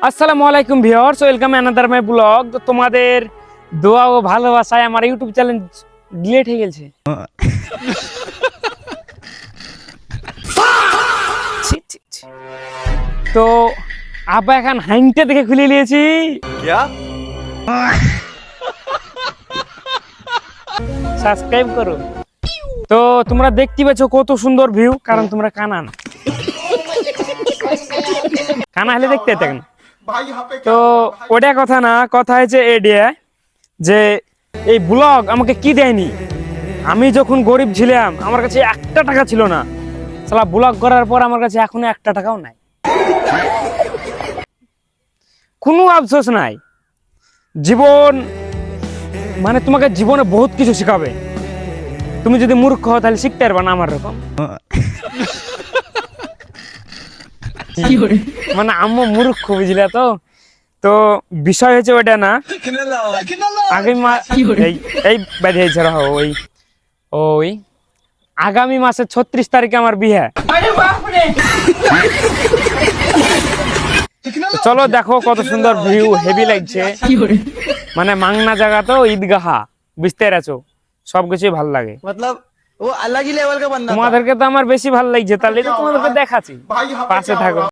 আসসালামু আলাইকুম viewers, welcome another my blog. তো তোমাদের দোয়া ও ভালোবাসায় আমার ইউটিউব চ্যানেল ডিলিট হয়ে গেছে। ছি, ছি, ছি। তো আব্বা এখন হাইনটা দেখে খুলে নিয়েছি। সাবস্ক্রাইব করো। তো তোমরা দেখতে পাচ্ছ কত সুন্দর ভিউ, কারণ তোমরা কানা না, কানা হলে দেখতে পেতে না। তো ওটা কথা না, কথা হয়েছে এডিয়া যে এই ব্লগ আমাকে কি দেয়নি। আমি যখন গরিব ছিলাম আমার কাছে একটা টাকা ছিল না, সালা ব্লগ করার পর আমার কাছে এখনো একটা টাকাও নাই। কোনো আফসোস নাই। জীবন মানে তোমাকে জীবনে বহুত কিছু শেখাবে। তুমি যদি মূর্খ হও তাহলে শিখতে পারবা না আমার রকম। মানে আম্মু মূর্খ, বুঝলা? তো তো বিষয় হচ্ছে ওটা না, আগামী এই বাড়ি হয়েছে ওই ওই আগামী মাসের 36 তারিখে আমার বিয়ে। চলো দেখো কত সুন্দর ভিউ, হেভি লাগছে। মানে মাংনা জায়গা তো, ঈদগাহা, বুঝতে পেরেছো? সবকিছুই ভালো লাগে। मतलब वो अलग ही लेवल का बंदा था। তোমাদেরকে তো আমার বেশি ভালো লাগছে, তাহলে তো তোমাদেরকে দেখাচ্ছি, পাশে থাকো।